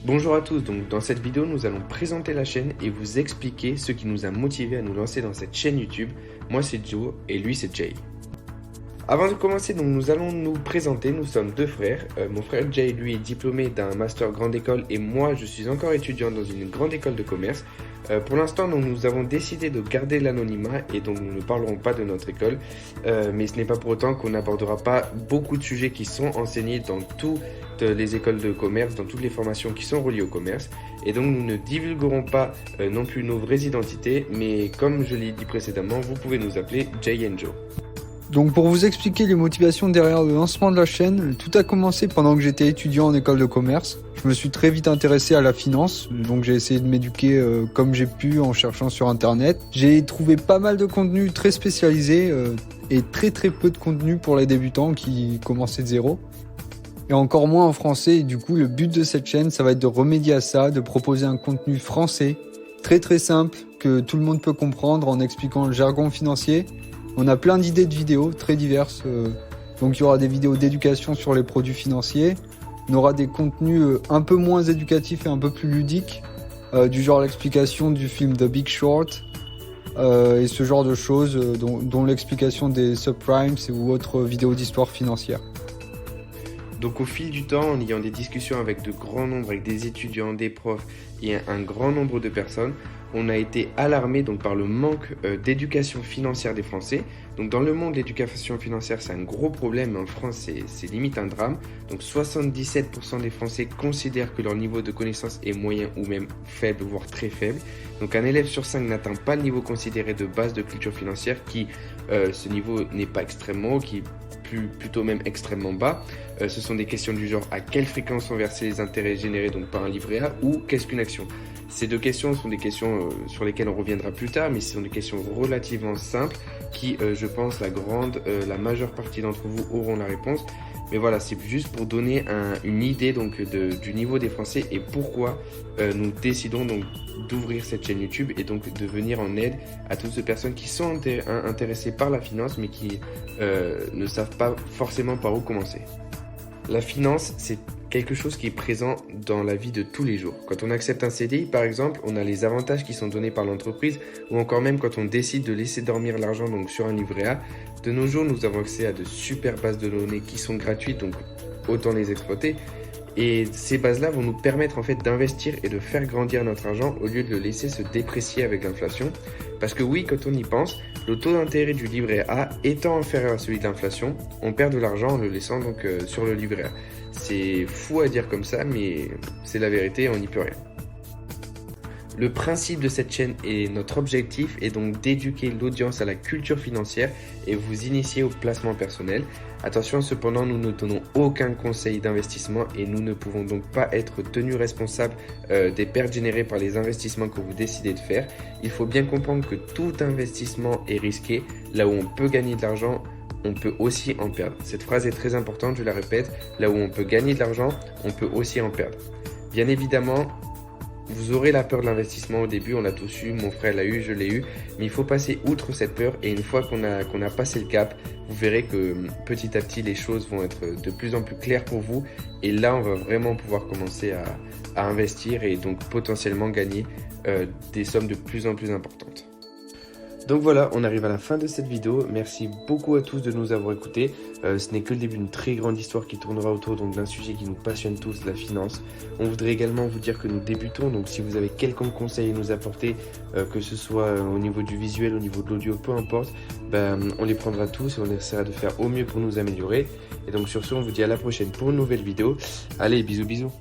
Bonjour à tous, donc dans cette vidéo nous allons présenter la chaîne et vous expliquer ce qui nous a motivés à nous lancer dans cette chaîne YouTube. Moi c'est Joe et lui c'est Jay. Avant de commencer, donc, nous allons nous présenter, nous sommes deux frères. Mon frère Jay lui est diplômé d'un master grande école et moi je suis encore étudiant dans une grande école de commerce. Pour l'instant nous avons décidé de garder l'anonymat et donc nous ne parlerons pas de notre école. Mais ce n'est pas pour autant qu'on n'abordera pas beaucoup de sujets qui sont enseignés dans toutes les écoles de commerce, dans toutes les formations qui sont reliées au commerce. Et donc nous ne divulguerons pas non plus nos vraies identités, mais comme je l'ai dit précédemment, vous pouvez nous appeler Jay and Joe. Donc pour vous expliquer les motivations derrière le lancement de la chaîne, tout a commencé pendant que j'étais étudiant en école de commerce. Je me suis très vite intéressé à la finance, donc j'ai essayé de m'éduquer comme j'ai pu en cherchant sur internet. J'ai trouvé pas mal de contenu très spécialisé et très peu de contenu pour les débutants qui commençaient de zéro. Et encore moins en français, et du coup le but de cette chaîne ça va être de remédier à ça, de proposer un contenu français, très simple, que tout le monde peut comprendre en expliquant le jargon financier. On a plein d'idées de vidéos très diverses, donc il y aura des vidéos d'éducation sur les produits financiers, on aura des contenus un peu moins éducatifs et un peu plus ludiques, du genre l'explication du film The Big Short, et ce genre de choses, dont l'explication des subprimes ou autres vidéos d'histoire financière. Donc au fil du temps, en ayant des discussions avec de grands nombres, avec des étudiants, des profs et un grand nombre de personnes, on a été alarmé donc par le manque d'éducation financière des Français. Donc dans le monde, l'éducation financière c'est un gros problème, mais en France c'est limite un drame. Donc 77% des Français considèrent que leur niveau de connaissance est moyen ou même faible, voire très faible. Donc un élève sur 5 n'atteint pas le niveau considéré de base de culture financière, ce niveau n'est pas extrêmement haut, qui est plutôt même extrêmement bas. Ce sont des questions du genre à quelle fréquence sont versés les intérêts générés donc par un livret A ou qu'est-ce qu'une action. Ces deux questions sont des questions sur lesquelles on reviendra plus tard, mais ce sont des questions relativement simples qui, je pense, la majeure partie d'entre vous auront la réponse. Mais voilà, c'est juste pour donner une idée donc du niveau des Français et pourquoi nous décidons donc d'ouvrir cette chaîne YouTube et donc de venir en aide à toutes ces personnes qui sont intéressées par la finance mais qui ne savent pas forcément par où commencer. La finance, c'est quelque chose qui est présent dans la vie de tous les jours. Quand on accepte un CDI, par exemple, on a les avantages qui sont donnés par l'entreprise ou encore même quand on décide de laisser dormir l'argent donc sur un livret A. De nos jours, nous avons accès à de super bases de données qui sont gratuites, donc autant les exploiter. Et ces bases-là vont nous permettre en fait d'investir et de faire grandir notre argent au lieu de le laisser se déprécier avec l'inflation. Parce que oui, quand on y pense, le taux d'intérêt du livret A étant inférieur à celui de l'inflation, on perd de l'argent en le laissant donc sur le livret A. C'est fou à dire comme ça, mais c'est la vérité, on n'y peut rien. Le principe de cette chaîne et notre objectif est donc d'éduquer l'audience à la culture financière et vous initier au placement personnel. Attention cependant, nous ne donnons aucun conseil d'investissement et nous ne pouvons donc pas être tenus responsables des pertes générées par les investissements que vous décidez de faire. Il faut bien comprendre que tout investissement est risqué. Là où on peut gagner de l'argent, on peut aussi en perdre. Cette phrase est très importante, je la répète. Là où on peut gagner de l'argent, on peut aussi en perdre. Bien évidemment, vous aurez la peur de l'investissement au début, on l'a tous eu, mon frère l'a eu, je l'ai eu, mais il faut passer outre cette peur et une fois qu'on a passé le cap, vous verrez que petit à petit les choses vont être de plus en plus claires pour vous et là on va vraiment pouvoir commencer à investir et donc potentiellement gagner des sommes de plus en plus importantes. Donc voilà, on arrive à la fin de cette vidéo. Merci beaucoup à tous de nous avoir écoutés. Ce n'est que le début d'une très grande histoire qui tournera autour d'un sujet qui nous passionne tous, la finance. On voudrait également vous dire que nous débutons, donc si vous avez quelconque conseil à nous apporter, que ce soit au niveau du visuel, au niveau de l'audio, peu importe, on les prendra tous et on essaiera de faire au mieux pour nous améliorer. Et donc sur ce, on vous dit à la prochaine pour une nouvelle vidéo. Allez, bisous bisous.